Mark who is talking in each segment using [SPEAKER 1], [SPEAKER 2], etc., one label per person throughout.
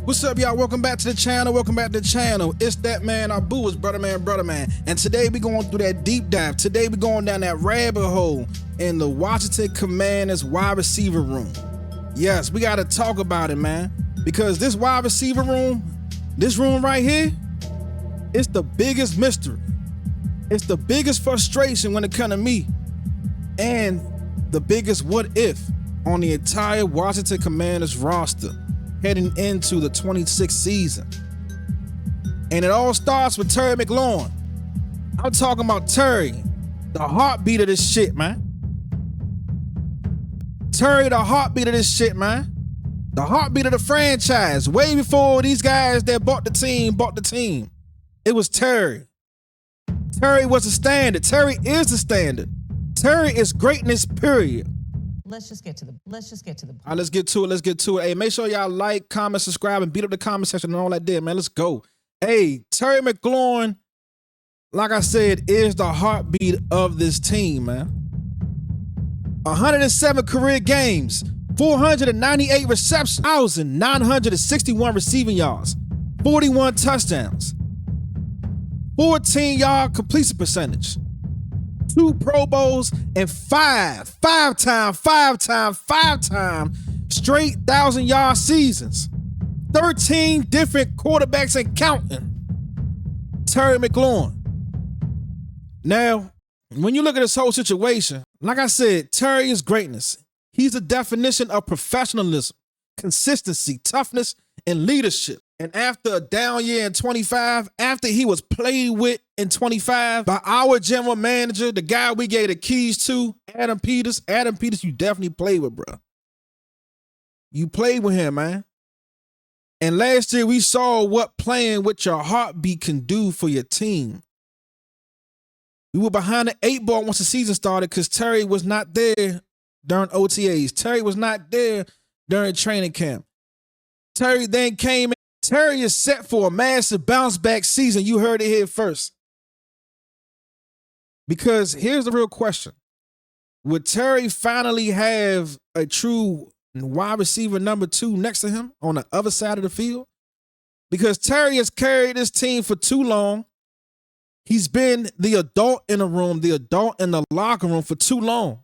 [SPEAKER 1] What's up, y'all? Welcome back to the channel. It's that man, Abu. It's brother man. And today we going through that deep dive. Today we going down that rabbit hole in the Washington Commanders wide receiver room. Yes, we got to talk about it, man. Because this wide receiver room, this room right here, it's the biggest mystery. It's the biggest frustration when it comes to me. And the biggest what if on the entire Washington Commanders roster heading into the 26th season. And it all starts with Terry McLaurin. I'm talking about Terry, the heartbeat of this shit, man. Terry, the heartbeat of this shit, man. The heartbeat of the franchise. Way before these guys that bought the team. It was Terry. Terry was the standard. Terry is the standard. Terry is greatness, period.
[SPEAKER 2] Let's just get to the point.
[SPEAKER 1] All right, let's get to it. Hey, make sure y'all like, comment, subscribe, and beat up the comment section and all that there, man. Let's go. Hey, Terry McLaurin, like I said, is the heartbeat of this team, man. 107 career games, 498 receptions, 1,961 receiving yards, 41 touchdowns, 14-yard completion percentage, 2 Pro Bowls, and five time straight 1,000-yard seasons. 13 different quarterbacks and counting. Terry McLaurin. Now, when you look at this whole situation, like I said, Terry is greatness. He's the definition of professionalism, consistency, toughness, and leadership. And after a down year in 25, after he was played with in 25 by our general manager, the guy we gave the keys to, Adam Peters, you definitely played with, bro. You played with him, man. And last year we saw what playing with your heartbeat can do for your team. We were behind the 8 ball once the season started because Terry was not there during OTAs. Terry was not there during training camp. Terry then came in. Terry is set for a massive bounce back season. You heard it here first. Because here's the real question. Would Terry finally have a true wide receiver number 2 next to him on the other side of the field? Because Terry has carried this team for too long. He's been the adult in the room, the adult in the locker room for too long.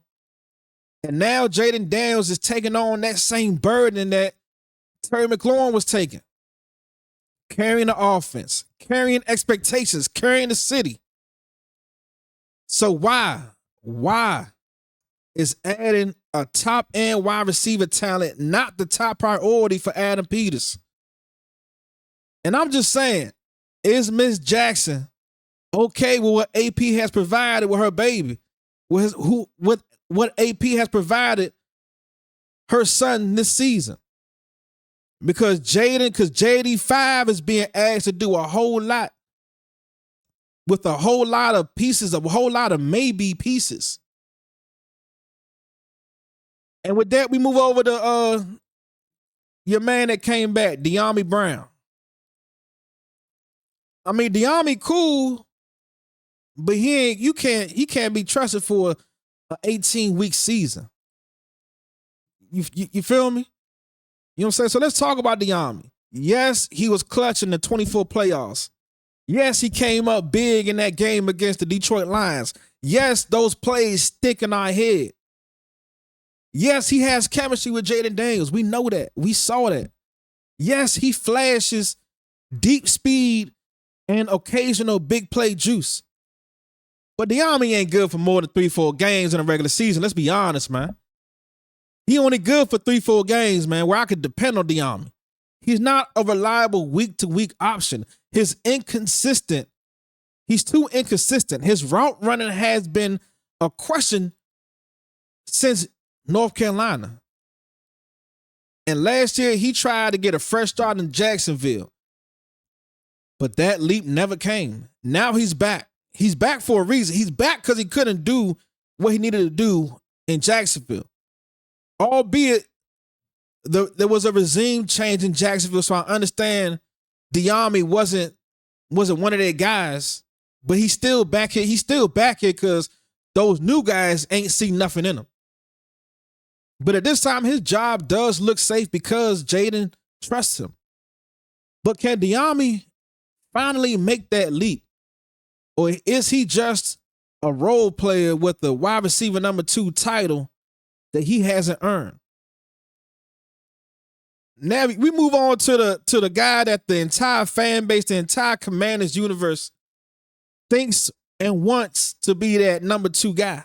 [SPEAKER 1] And now Jayden Daniels is taking on that same burden that Terry McLaurin was taking. Carrying the offense, carrying expectations, carrying the city. So why is adding a top-end wide receiver talent not the top priority for Adam Peters? And I'm just saying, is Miss Jackson okay with what AP has provided with her baby? With what AP has provided her son this season? Because JD5 is being asked to do a whole lot with a whole lot of pieces, a whole lot of maybe pieces. And with that, we move over to your man that came back, Dyami Brown. I mean, Dyami cool, but he can't be trusted for an 18-week season. You feel me? You know what I'm saying? So let's talk about Dyami. Yes, he was clutch in the 24 playoffs. Yes, he came up big in that game against the Detroit Lions. Yes, those plays stick in our head. Yes, he has chemistry with Jayden Daniels. We know that. We saw that. Yes, he flashes deep speed and occasional big play juice. But Dyami ain't good for more than 3-4 games in a regular season. Let's be honest, man. He only good for 3-4 games, man, where I could depend on Dyami. He's not a reliable week-to-week option. He's too inconsistent. His route running has been a question since North Carolina. And last year, he tried to get a fresh start in Jacksonville. But that leap never came. Now he's back. He's back for a reason. He's back because he couldn't do what he needed to do in Jacksonville. Albeit there was a regime change in Jacksonville, so I understand Dyami wasn't one of their guys, but he's still back here. He's still back here because those new guys ain't seen nothing in him. But at this time, his job does look safe because Jayden trusts him. But can Dyami finally make that leap? Or is he just a role player with the wide receiver number 2 title that he hasn't earned? Now we move on to the guy that the entire fan base, the entire Commanders universe thinks and wants to be that number 2 guy.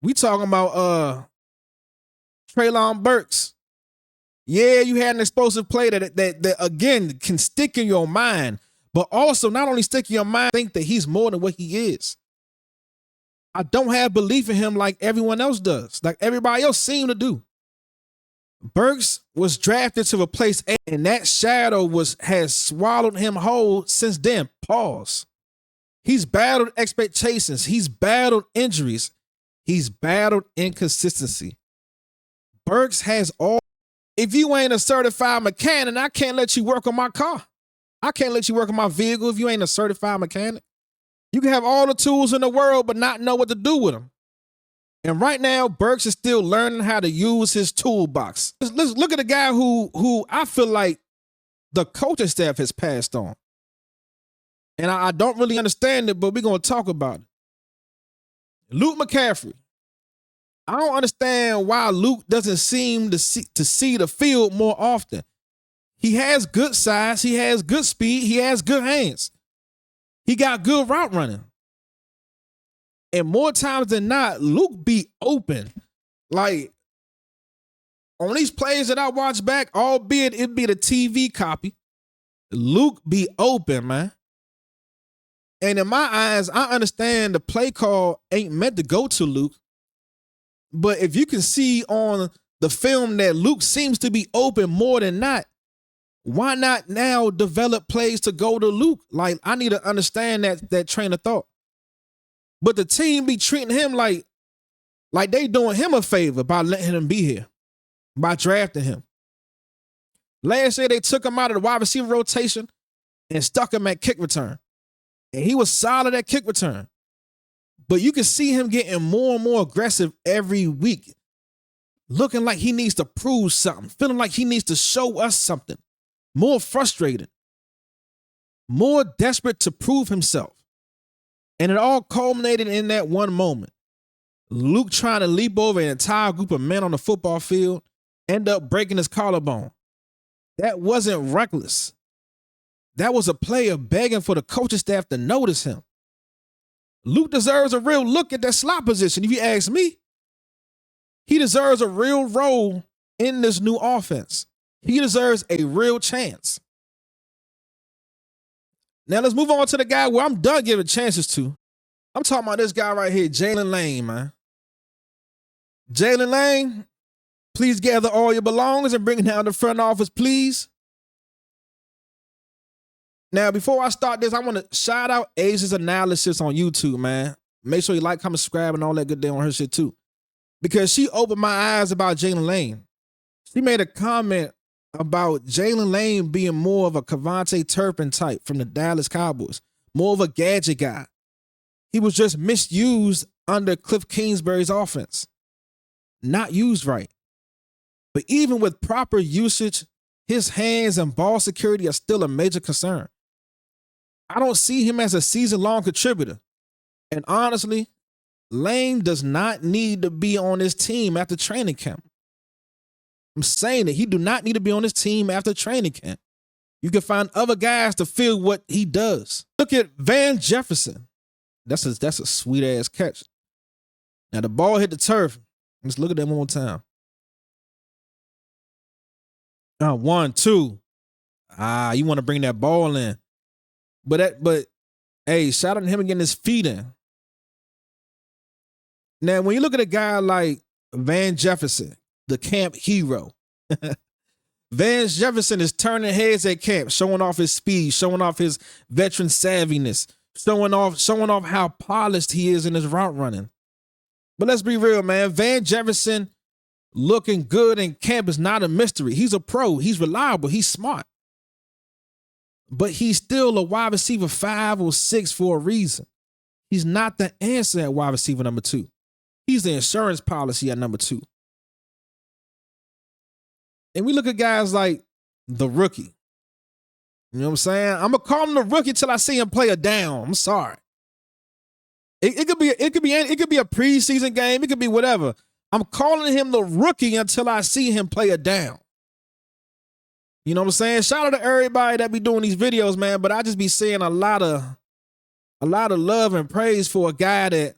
[SPEAKER 1] We talking about Treylon Burks. Yeah, you had an explosive play that again can stick in your mind, but also not only stick in your mind, think that he's more than what he is. I don't have belief in him like everyone else does, like everybody else seemed to do. Burks was drafted to replace A, and that shadow has swallowed him whole since then. Pause. He's battled expectations. He's battled injuries. He's battled inconsistency. Burks has all. If you ain't a certified mechanic, I can't let you work on my car. I can't let you work on my vehicle if you ain't a certified mechanic. You can have all the tools in the world, but not know what to do with them. And right now, Burks is still learning how to use his toolbox. Let's look at a guy who I feel like the coaching staff has passed on. And I don't really understand it, but we're going to talk about it. Luke McCaffrey. I don't understand why Luke doesn't seem to see the field more often. He has good size. He has good speed. He has good hands. He got good route running. And more times than not, Luke be open. Like, on these plays that I watch back, albeit it be the TV copy, Luke be open, man. And in my eyes, I understand the play call ain't meant to go to Luke. But if you can see on the film that Luke seems to be open more than not, why not now develop plays to go to Luke? Like, I need to understand that train of thought. But the team be treating him like they doing him a favor by letting him be here, by drafting him. Last year, they took him out of the wide receiver rotation and stuck him at kick return. And he was solid at kick return. But you can see him getting more and more aggressive every week, looking like he needs to prove something, feeling like he needs to show us something, more frustrated, more desperate to prove himself. And it all culminated in that one moment. Luke trying to leap over an entire group of men on the football field, end up breaking his collarbone. That wasn't reckless. That was a player begging for the coaching staff to notice him. Luke deserves a real look at that slot position, if you ask me. He deserves a real role in this new offense. He deserves a real chance. Now let's move on to the guy where I'm done giving chances to. I'm talking about this guy right here, Jaylin Lane, man. Jaylin Lane, please gather all your belongings and bring it down to the front office, please. Now, before I start this, I want to shout out Asia's Analysis on YouTube, man. Make sure you like, comment, subscribe, and all that good day on her shit, too. Because she opened my eyes about Jaylin Lane. She made a comment about Jaylin Lane being more of a Cavante Turpin type from the Dallas Cowboys, more of a gadget guy. He was just misused under Cliff Kingsbury's offense. Not used right. But even with proper usage, his hands and ball security are still a major concern. I don't see him as a season-long contributor. And honestly, Lane does not need to be on this team after training camp. I'm saying that he do not need to be on this team after training camp. You can find other guys to fill what he does. Look at Van Jefferson. That's a sweet-ass catch. Now, the ball hit the turf. Let's look at that one more time. 1, 2. You want to bring that ball in. But hey, shout out to him getting his feet in. Now, when you look at a guy like Van Jefferson, the camp hero, Van Jefferson is turning heads at camp, showing off his speed, showing off his veteran savviness, showing off how polished he is in his route running. But let's be real, man. Van Jefferson looking good in camp is not a mystery. He's a pro. He's reliable. He's smart. But he's still a wide receiver 5 or 6 for a reason. He's not the answer at wide receiver number 2. He's the insurance policy at number 2. And we look at guys like the rookie, You know what I'm saying? I'm gonna call him the rookie till I see him play a down. I'm sorry. It could be a preseason game. It could be whatever. I'm calling him the rookie until I see him play a down. You know what I'm saying? Shout out to everybody that be doing these videos, man. But I just be seeing a lot of love and praise for a guy that,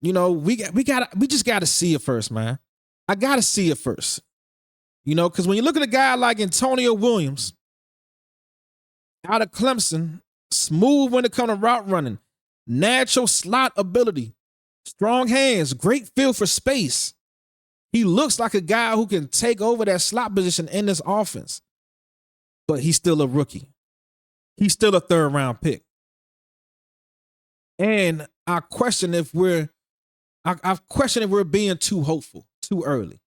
[SPEAKER 1] you know, we just gotta see it first, man. I gotta see it first. You know, because when you look at a guy like Antonio Williams out of Clemson, smooth when it comes to route running, natural slot ability, strong hands, great feel for space. He looks like a guy who can take over that slot position in this offense. But he's still a rookie. He's still a third-round pick. And I question if we're being too hopeful, too early.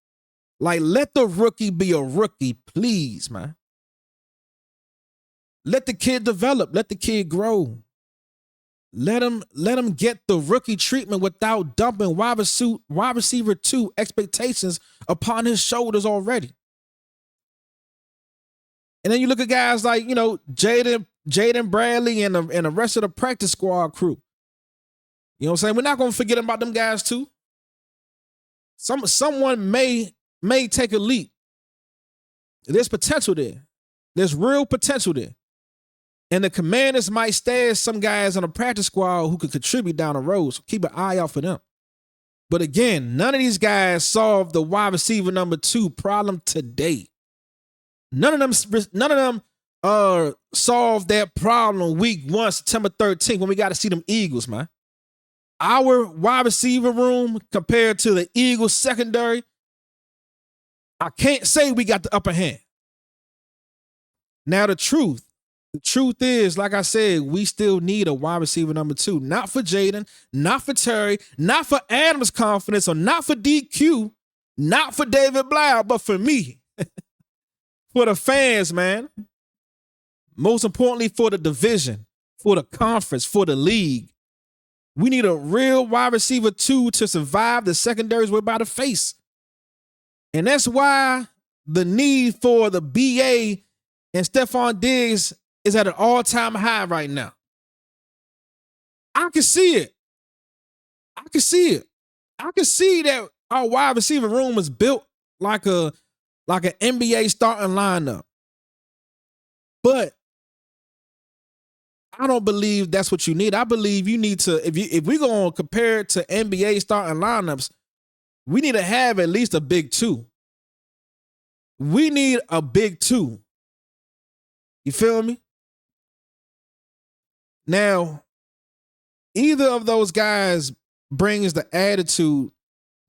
[SPEAKER 1] Like, let the rookie be a rookie, please, man. Let the kid develop. Let the kid grow. Let him get the rookie treatment without dumping wide receiver 2 expectations upon his shoulders already. And then you look at guys like, you know, Jayden Bradley and the rest of the practice squad crew. You know what I'm saying? We're not going to forget about them guys too. Someone may take a leap. There's potential there. There's real potential there. And the Commanders might stash some guys on the practice squad who could contribute down the road. So keep an eye out for them. But again, none of these guys solved the wide receiver number 2 problem today. None of them solved that problem week 1, September 13th, when we got to see them Eagles, man. Our wide receiver room compared to the Eagles secondary, I can't say we got the upper hand. Now, the truth is, like I said, we still need a wide receiver number 2. Not for Jayden, not for Terry, not for Adams' confidence, or not for DQ, not for David Blau, but for me. For the fans, man. Most importantly, for the division, for the conference, for the league. We need a real wide receiver 2 to survive the secondaries we're about to face. And that's why the need for the BA and Stefon Diggs is at an all-time high right now. I can see it. I can see that our wide receiver room is built like an NBA starting lineup. But I don't believe that's what you need. I believe you need to, if we're going to compare it to NBA starting lineups, we need to have at least a big 2. We need a big 2. You feel me? Now, either of those guys brings the attitude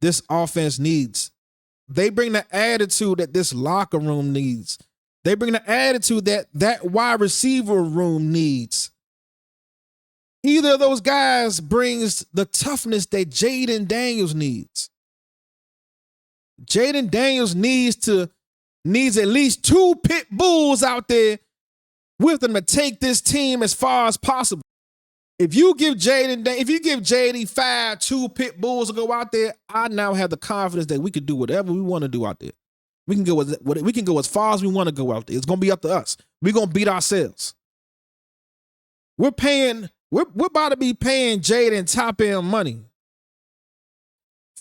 [SPEAKER 1] this offense needs. They bring the attitude that this locker room needs. They bring the attitude that wide receiver room needs. Either of those guys brings the toughness that Jayden Daniels needs. Jayden Daniels needs at least 2 pit bulls out there with them to take this team as far as possible. If you give JD 2 pit bulls to go out there, I now have the confidence that we can do whatever we want to do out there. We can go as far as we want to go out there. It's gonna be up to us. We're gonna beat ourselves. We're about to be paying Jayden top end money.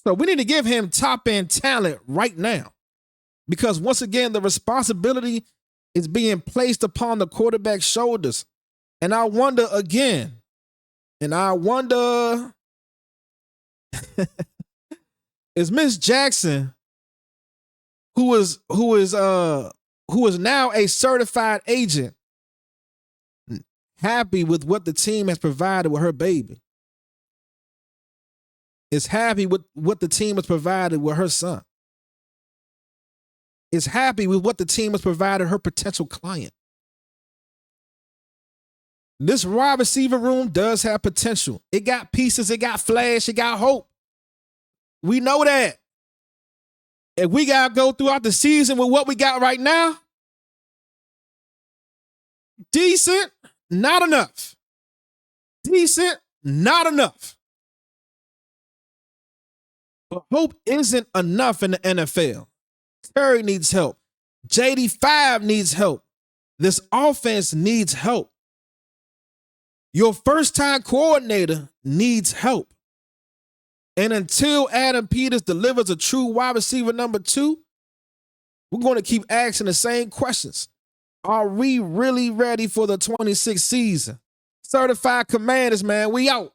[SPEAKER 1] So we need to give him top end talent right now. Because once again, the responsibility is being placed upon the quarterback's shoulders. And I wonder again, is Miss Jackson, who is now a certified agent, happy with what the team has provided with her baby? Is happy with what the team has provided with her son? Is happy with what the team has provided her potential client? This wide receiver room does have potential. It got pieces, it got flash, it got hope. We know that. If we got to go throughout the season with what we got right now, decent, not enough. Decent, not enough. But hope isn't enough in the NFL. Terry needs help. JD5 needs help. This offense needs help. Your first-time coordinator needs help. And until Adam Peters delivers a true wide receiver number 2, we're going to keep asking the same questions. Are we really ready for the 26th season? Certified Commanders, man, we out.